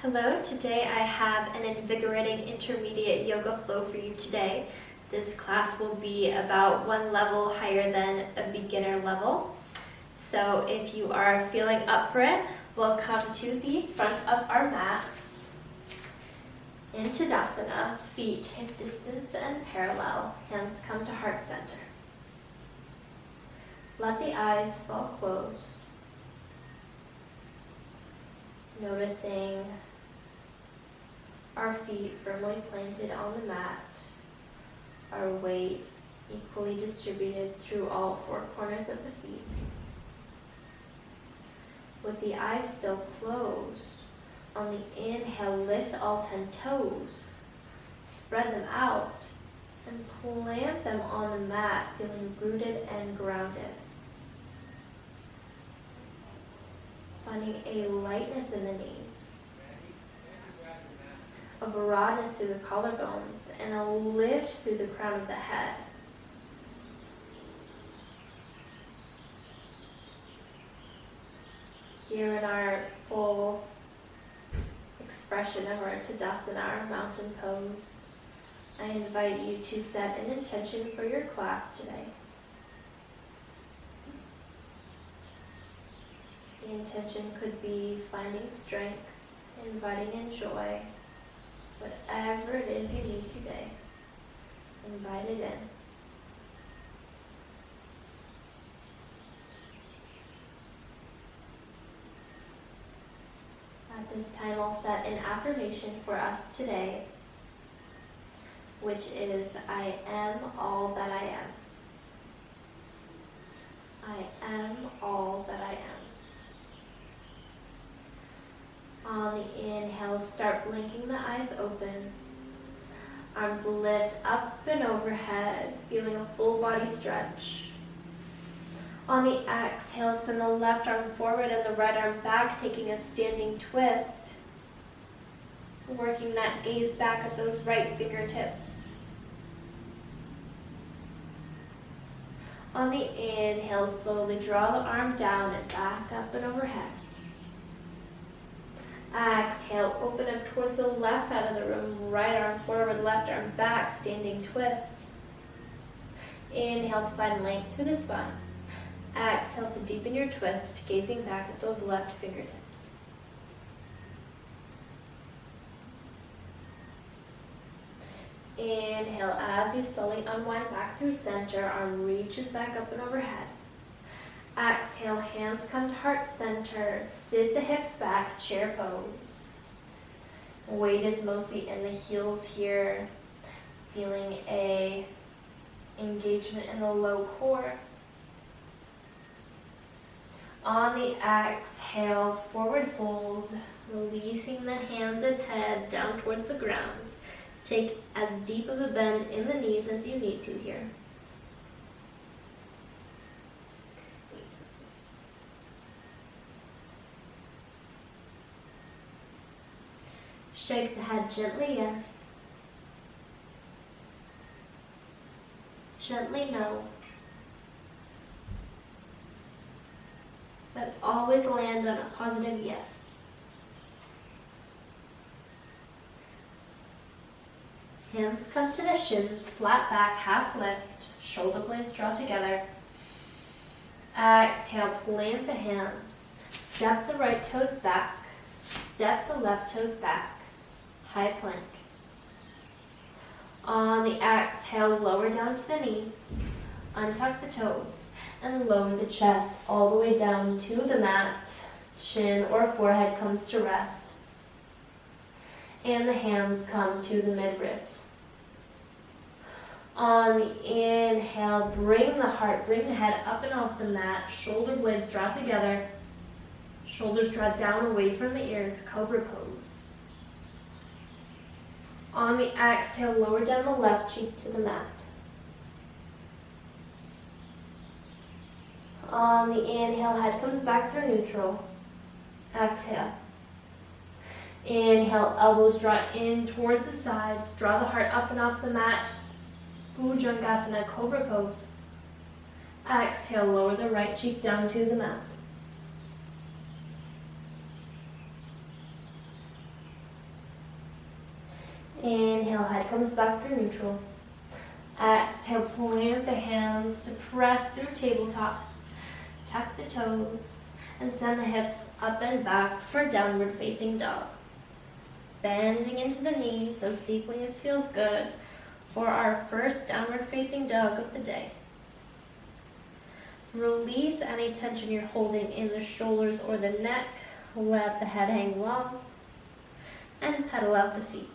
Hello, today I have an invigorating intermediate yoga flow for you today. This class will be about one level higher than a beginner level. So if you are feeling up for it, we'll come to the front of our mats. In Tadasana, feet hip distance and parallel, hands come to heart center. Let the eyes fall closed. Noticing our feet firmly planted on the mat, our weight equally distributed through all four corners of the feet. With the eyes still closed, on the inhale, lift all 10 toes, spread them out, and plant them on the mat, feeling rooted and grounded. Finding a lightness in the knees, a broadness through the collarbones, and a lift through the crown of the head. Here in our full expression of our Tadasana, our mountain pose, I invite you to set an intention for your class today. The intention could be finding strength, inviting in joy, whatever it is you need today. Invite it in. At this time, I'll set an affirmation for us today, which is, I am all that I am. I am all that I am. On the inhale, start blinking the eyes open. Arms lift up and overhead, feeling a full body stretch. On the exhale, send the left arm forward and the right arm back, taking a standing twist. Working that gaze back at those right fingertips. On the inhale, slowly draw the arm down and back up and overhead. Exhale, open up towards the left side of the room, right arm forward, left arm back, standing twist. Inhale to find length through the spine. Exhale to deepen your twist, gazing back at those left fingertips. Inhale, as you slowly unwind back through center, arm reaches back up and overhead. Exhale, hands come to heart center, sit the hips back, chair pose. Weight is mostly in the heels here, feeling a engagement in the low core. On the exhale, forward fold, releasing the hands and head down towards the ground. Take as deep of a bend in the knees as you need to here. Shake the head gently, yes. Gently, no. But always land on a positive yes. Hands come to the shins, flat back, half lift, shoulder blades draw together. Exhale, plant the hands. Step the right toes back, step the left toes back. High plank. On the exhale, lower down to the knees, untuck the toes, and lower the chest all the way down to the mat. Chin or forehead comes to rest. And the hands come to the midribs. On the inhale, bring the heart, bring the head up and off the mat. Shoulder blades draw together. Shoulders draw down away from the ears, cobra pose. On the exhale, lower down the left cheek to the mat. On the inhale, head comes back through neutral. Exhale. Inhale, elbows draw in towards the sides. Draw the heart up and off the mat. Bhujangasana, cobra pose. Exhale, lower the right cheek down to the mat. Inhale, head comes back through neutral. Exhale, plant the hands to press through tabletop. Tuck the toes and send the hips up and back for downward facing dog. Bending into the knees as deeply as feels good for our first downward facing dog of the day. Release any tension you're holding in the shoulders or the neck. Let the head hang long and pedal out the feet.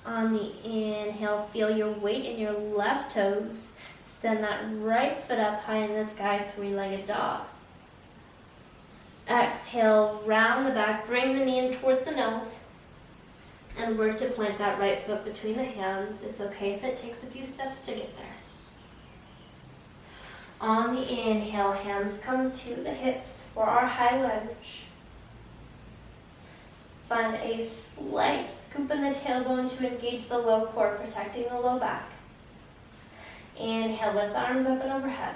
On the inhale, feel your weight in your left toes. Send that right foot up high in the sky, three-legged dog. Exhale, round the back, bring the knee in towards the nose, and work to plant that right foot between the hands. It's okay if it takes a few steps to get there. On the inhale, hands come to the hips for our high lunge. Find a slight scoop in the tailbone to engage the low core, protecting the low back. Inhale, lift the arms up and overhead.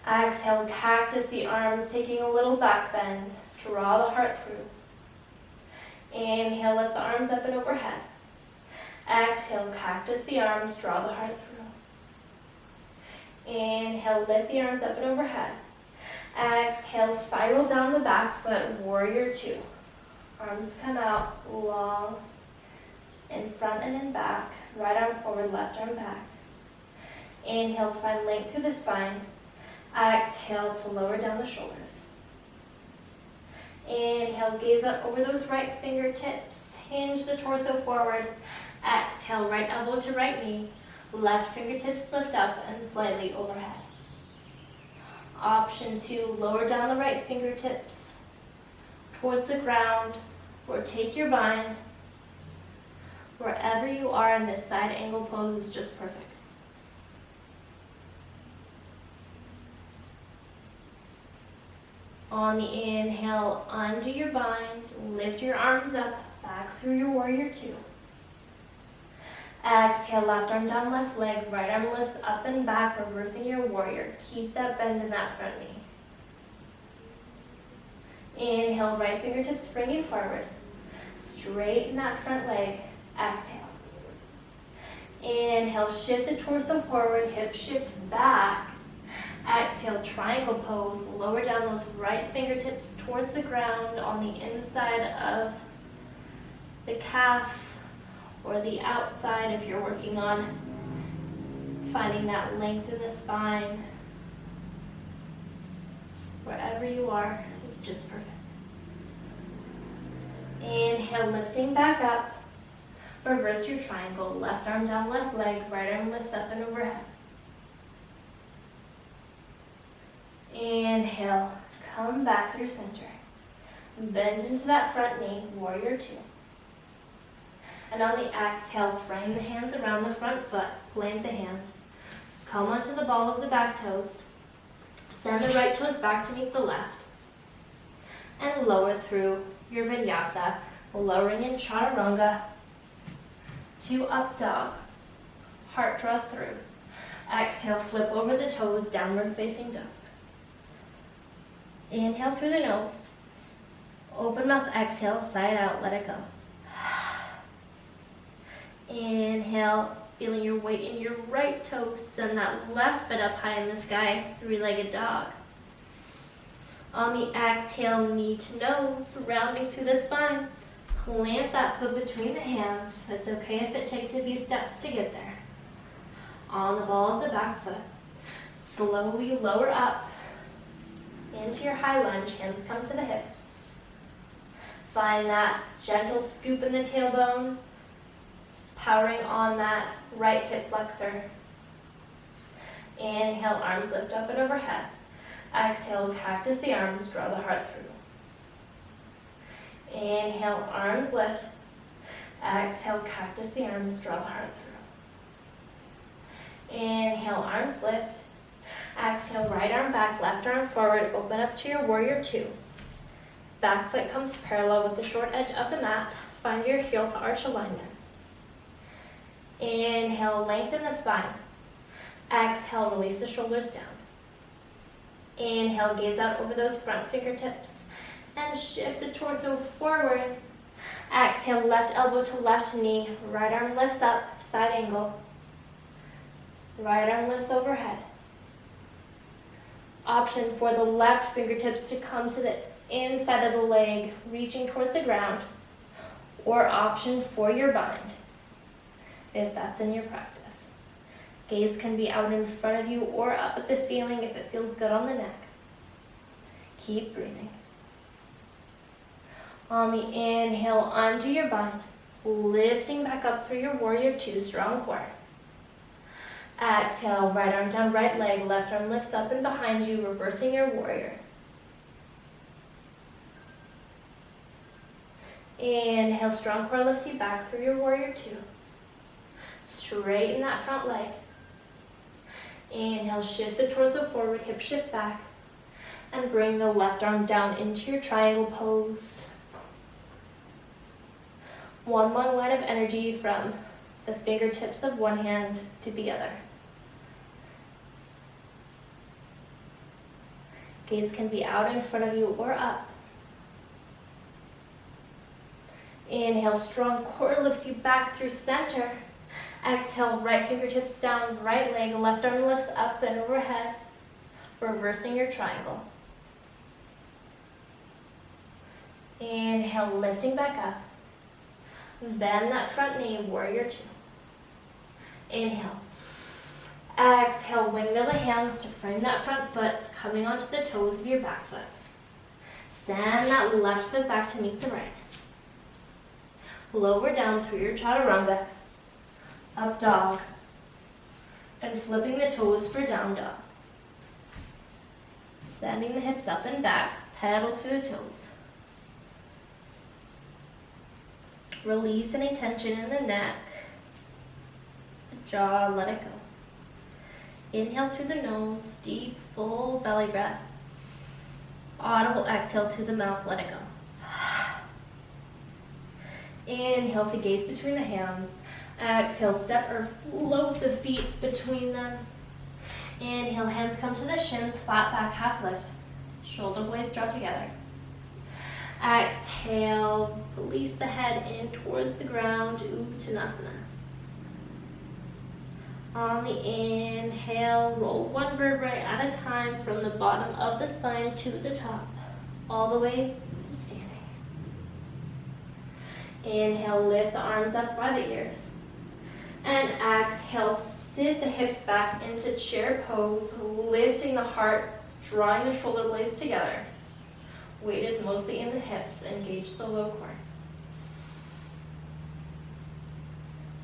Exhale, cactus the arms, taking a little back bend. Draw the heart through. Inhale, lift the arms up and overhead. Exhale, cactus the arms, draw the heart through. Inhale, lift the arms up and overhead. Exhale, spiral down the back foot, warrior two. Arms come out long, in front and in back. Right arm forward, left arm back. Inhale to find length through the spine. Exhale to lower down the shoulders. Inhale, gaze up over those right fingertips. Hinge the torso forward. Exhale, right elbow to right knee. Left fingertips lift up and slightly overhead. Option 2, lower down the right fingertips towards the ground, or take your bind. Wherever you are in this side angle pose is just perfect. On the inhale, undo your bind, lift your arms up, back through your warrior two. Exhale, left arm down, left leg, right arm lifts up and back, reversing your warrior. Keep that bend in that front knee. Inhale, right fingertips springing forward. Straighten that front leg. Exhale. Inhale, shift the torso forward, hip shift back. Exhale, triangle pose. Lower down those right fingertips towards the ground on the inside of the calf or the outside if you're working on finding that length in the spine. Wherever you are, it's just perfect. Inhale, lifting back up. Reverse your triangle. Left arm down, left leg. Right arm lifts up and overhead. Inhale, come back through center. Bend into that front knee, warrior two. And on the exhale, frame the hands around the front foot. Plant the hands. Come onto the ball of the back toes. Send the right toes back to meet the left. And lower through your vinyasa, lowering in chaturanga to up dog. Heart draws through. Exhale, flip over the toes, downward facing dog. Inhale through the nose. Open mouth, exhale, side out, let it go. Inhale, feeling your weight in your right toe. Send that left foot up high in the sky, three-legged dog. On the exhale, knee to nose, rounding through the spine. Plant that foot between the hands. It's okay if it takes a few steps to get there. On the ball of the back foot, slowly lower up into your high lunge. Hands come to the hips. Find that gentle scoop in the tailbone, powering on that right hip flexor. Inhale, arms lift up and overhead. Exhale, cactus the arms, draw the heart through. Inhale, arms lift. Exhale, cactus the arms, draw the heart through. Inhale, arms lift. Exhale, right arm back, left arm forward, open up to your warrior two. Back foot comes parallel with the short edge of the mat. Find your heel to arch alignment. Inhale, lengthen the spine. Exhale, release the shoulders down. Inhale, gaze out over those front fingertips and shift the torso forward. Exhale, left elbow to left knee, right arm lifts up, side angle. Right arm lifts overhead. Option for the left fingertips to come to the inside of the leg, reaching towards the ground, or option for your bind, if that's in your practice. Gaze can be out in front of you or up at the ceiling if it feels good on the neck. Keep breathing. On the inhale, onto your bind, lifting back up through your warrior two, strong core. Exhale, right arm down, right leg, left arm lifts up and behind you, reversing your warrior. Inhale, strong core lifts you back through your warrior two. Straighten that front leg. Inhale, shift the torso forward, hip shift back, and bring the left arm down into your triangle pose. One long line of energy from the fingertips of one hand to the other. Gaze can be out in front of you or up. Inhale, strong core lifts you back through center. Exhale, right fingertips down, right leg, left arm lifts up and overhead, reversing your triangle. Inhale, lifting back up. Bend that front knee, warrior two. Inhale. Exhale, windmill the hands to frame that front foot, coming onto the toes of your back foot. Send that left foot back to meet the right. Lower down through your chaturanga, up dog, and flipping the toes for down dog. Sending the hips up and back, pedal through the toes. Release any tension in the neck, the jaw, let it go. Inhale through the nose, deep, full belly breath. Audible exhale through the mouth, let it go. Inhale to gaze between the hands. Exhale, step or float the feet between them. Inhale, hands come to the shins, flat back, half lift. Shoulder blades draw together. Exhale, release the head in towards the ground, Uttanasana. On the inhale, roll one vertebrae at a time from the bottom of the spine to the top, all the way to standing. Inhale, lift the arms up by the ears. And exhale, sit the hips back into chair pose, lifting the heart, drawing the shoulder blades together. Weight is mostly in the hips, engage the low core.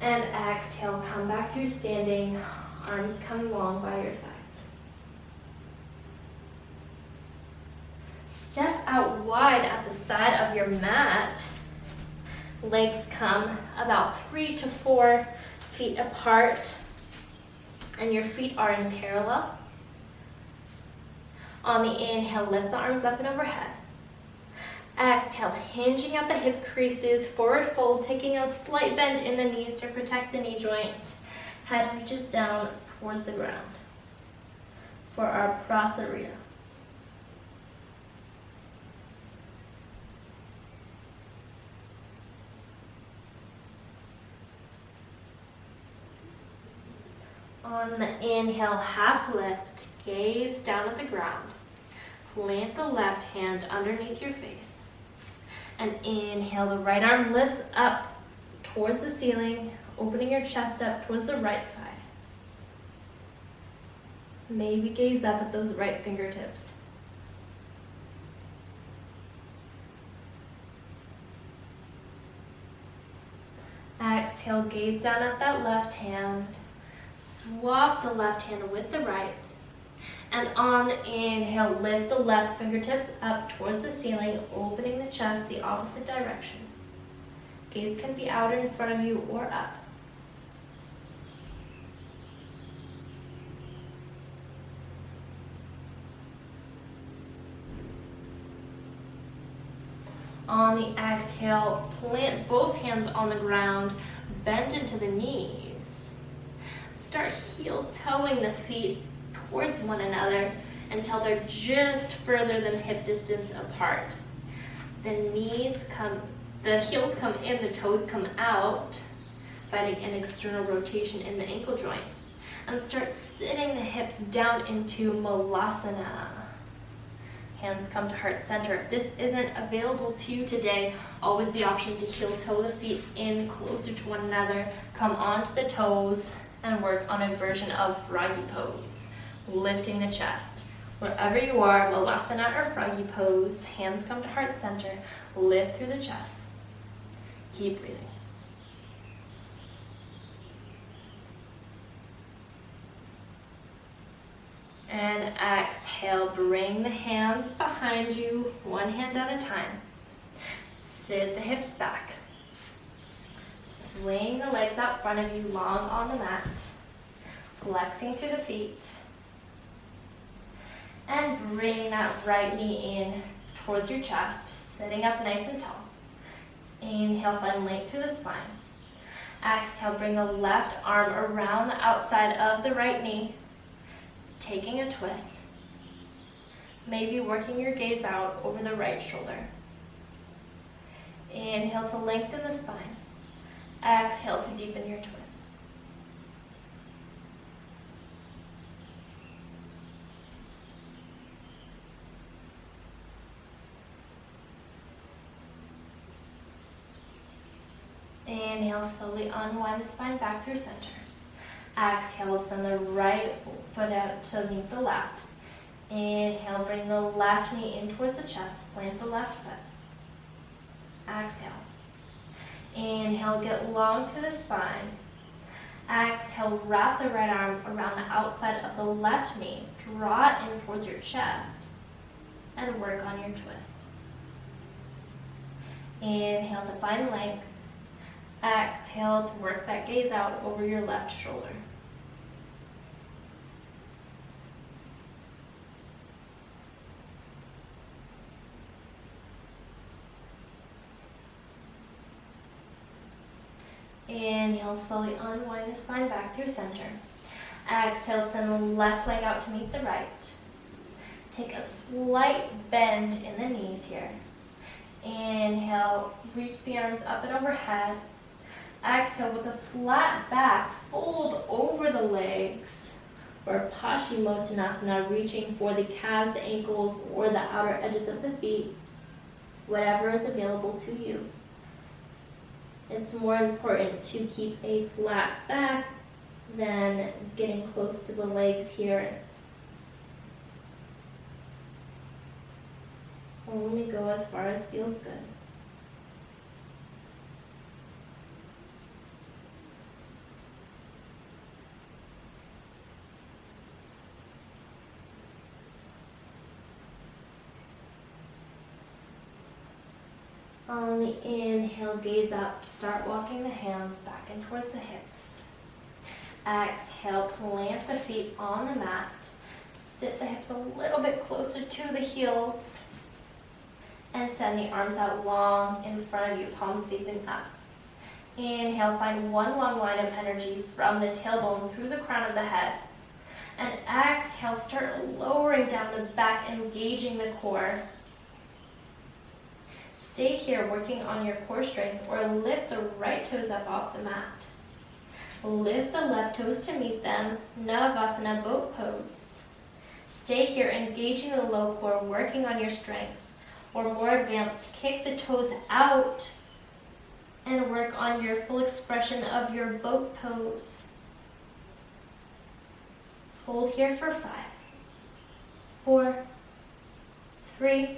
And exhale, come back through standing, arms come long by your sides. Step out wide at the side of your mat. Legs come about 3 to 4 feet apart, and your feet are in parallel. On the inhale, lift the arms up and overhead. Exhale, hinging at the hip creases, forward fold, taking a slight bend in the knees to protect the knee joint. Head reaches down towards the ground for our Prasarita. On the inhale, half lift, gaze down at the ground. Plant the left hand underneath your face. And inhale, the right arm lifts up towards the ceiling, opening your chest up towards the right side. Maybe gaze up at those right fingertips. Exhale, gaze down at that left hand. Swap the left hand with the right. And on the inhale, lift the left fingertips up towards the ceiling, opening the chest the opposite direction. Gaze can be out in front of you or up. On the exhale, plant both hands on the ground, bend into the knees. start heel toeing the feet towards one another until they're just further than hip distance apart. The heels come in, the toes come out, finding an external rotation in the ankle joint. And start sitting the hips down into Malasana. Hands come to heart center. If this isn't available to you today, always the option to heel toe the feet in closer to one another, come onto the toes, and work on a version of froggy pose, lifting the chest. Wherever you are, Malasana or froggy pose, hands come to heart center, lift through the chest. Keep breathing. And exhale, bring the hands behind you, one hand at a time. Sit the hips back. Swing the legs out front of you, long on the mat. Flexing through the feet. And bring that right knee in towards your chest, sitting up nice and tall. Inhale, find length through the spine. Exhale, bring the left arm around the outside of the right knee. Taking a twist, maybe working your gaze out over the right shoulder. Inhale to lengthen the spine. Exhale to deepen your twist. Inhale, slowly unwind the spine back through center. Exhale, send the right foot out to meet the left. Inhale, bring the left knee in towards the chest. Plant the left foot. Exhale. Inhale, get long through the spine. Exhale, wrap the right arm around the outside of the left knee. Draw it in towards your chest. And work on your twist. Inhale to find length. Exhale to work that gaze out over your left shoulder. Inhale, slowly unwind the spine back through center. Exhale, send the left leg out to meet the right. Take a slight bend in the knees here. Inhale, reach the arms up and overhead. Exhale, with a flat back, fold over the legs, or Paschimottanasana, reaching for the calves, the ankles, or the outer edges of the feet, whatever is available to you. It's more important to keep a flat back than getting close to the legs here. Only go as far as feels good. On the inhale, gaze up, start walking the hands back and towards the hips. Exhale, plant the feet on the mat. Sit the hips a little bit closer to the heels. And send the arms out long in front of you, palms facing up. Inhale, find one long line of energy from the tailbone through the crown of the head. And exhale, start lowering down the back, engaging the core. Stay here working on your core strength, or lift the right toes up off the mat. Lift the left toes to meet them, Navasana boat pose. Stay here engaging the low core, working on your strength. Or more advanced, kick the toes out and work on your full expression of your boat pose. Hold here for 5, 4, 3,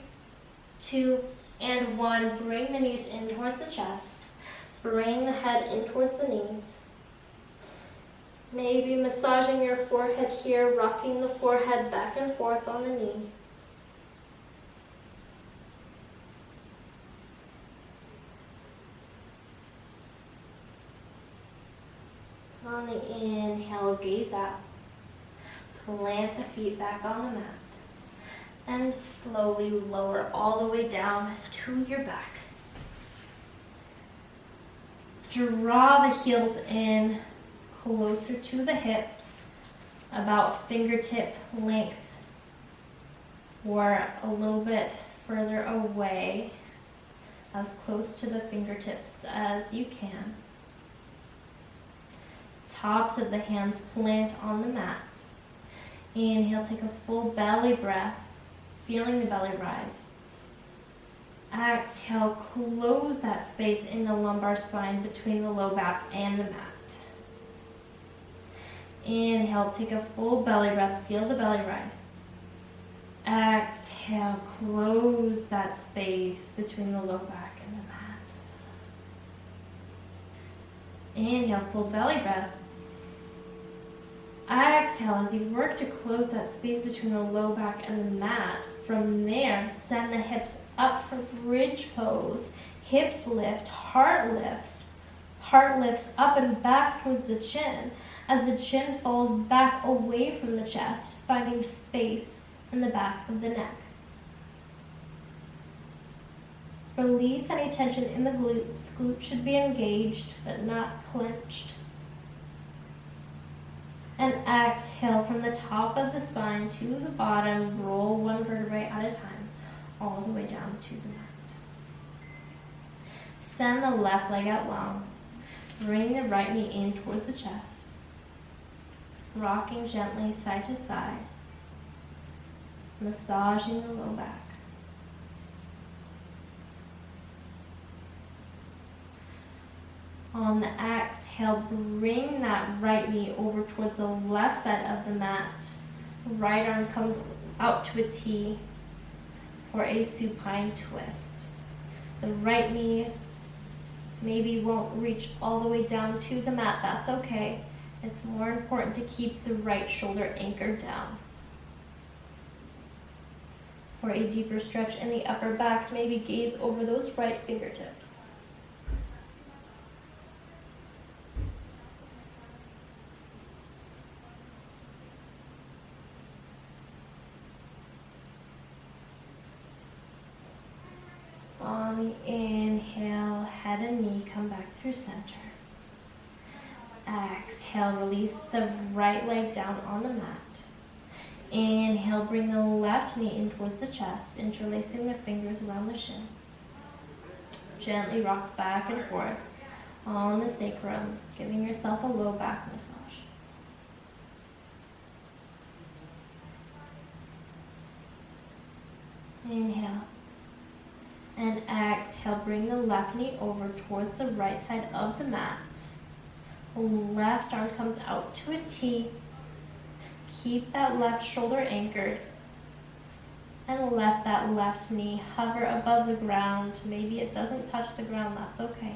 2, and 1. Bring the knees in towards the chest. Bring the head in towards the knees. Maybe massaging your forehead here, rocking the forehead back and forth on the knee. On the inhale, gaze up. Plant the feet back on the mat. And slowly lower all the way down to your back. Draw the heels in closer to the hips, about fingertip length, or a little bit further away, as close to the fingertips as you can. Tops of the hands plant on the mat. Inhale, take a full belly breath, feeling the belly rise. Exhale, close that space in the lumbar spine between the low back and the mat. Inhale, take a full belly breath, feel the belly rise. Exhale, close that space between the low back and the mat. Inhale, full belly breath. Exhale as you work to close that space between the low back and the mat. From there, send the hips up for bridge pose. Hips lift, heart lifts. Heart lifts up and back towards the chin as the chin falls back away from the chest, finding space in the back of the neck. Release any tension in the glutes. Glutes should be engaged but not clenched. And exhale from the top of the spine to the bottom. Roll one vertebrae at a time, all the way down to the mat. Send the left leg out long. Bring the right knee in towards the chest. Rocking gently side to side. Massaging the low back. On the exhale, bring that right knee over towards the left side of the mat. Right arm comes out to a T for a supine twist. The right knee maybe won't reach all the way down to the mat. That's okay. It's more important to keep the right shoulder anchored down. For a deeper stretch in the upper back, maybe gaze over those right fingertips. On the inhale, head and knee come back through center. Exhale, release the right leg down on the mat. Inhale, bring the left knee in towards the chest, interlacing the fingers around the shin. Gently rock back and forth on the sacrum, giving yourself a low back massage. Inhale. And exhale, bring the left knee over towards the right side of the mat. Left arm comes out to a T. Keep that left shoulder anchored. And let that left knee hover above the ground. Maybe it doesn't touch the ground, that's okay.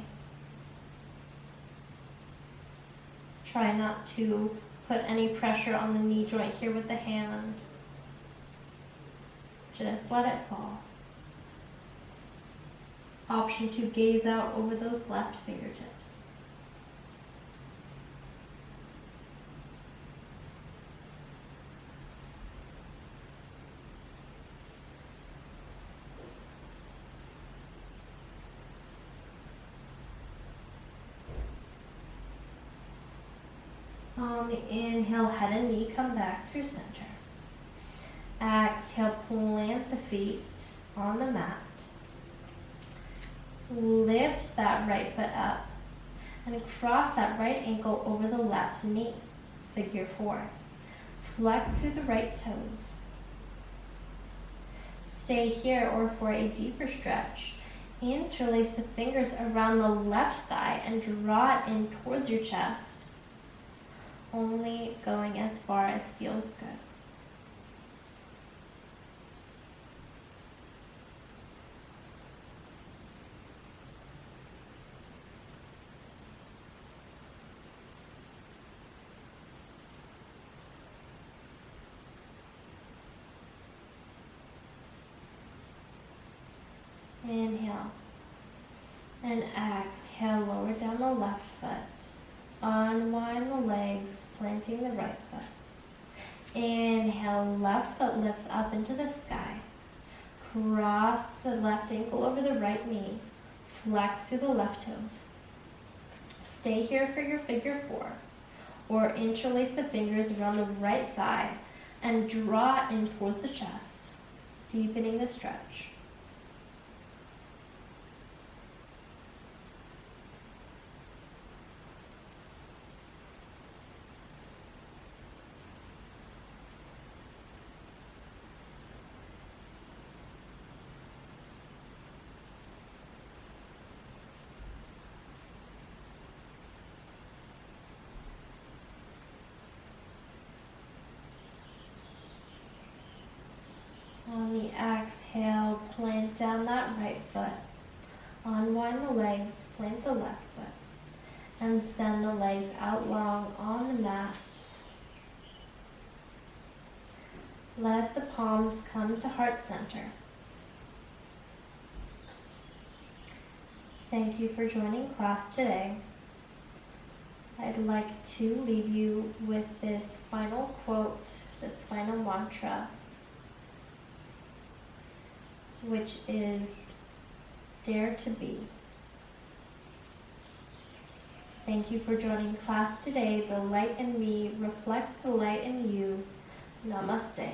Try not to put any pressure on the knee joint here with the hand. Just let it fall. Option to gaze out over those left fingertips. On the inhale, head and knee come back through center. Exhale, plant the feet on the mat. Lift that right foot up and cross that right ankle over the left knee. Figure 4. Flex through the right toes. Stay here, or for a deeper stretch, interlace the fingers around the left thigh and draw it in towards your chest, only going as far as feels good. Inhale and exhale, lower down the left foot. Unwind the legs, planting the right foot. Inhale, left foot lifts up into the sky. Cross the left ankle over the right knee. Flex through the left toes. Stay here for your figure 4. or interlace the fingers around the right thigh and draw in towards the chest, deepening the stretch. On the exhale, plant down that right foot. Unwind the legs, plant the left foot, and send the legs out long on the mat. Let the palms come to heart center. Thank you for joining class today. I'd like to leave you with this final quote, this final mantra, which is, dare to be. Thank you for joining class today. The light in me reflects the light in you. Namaste.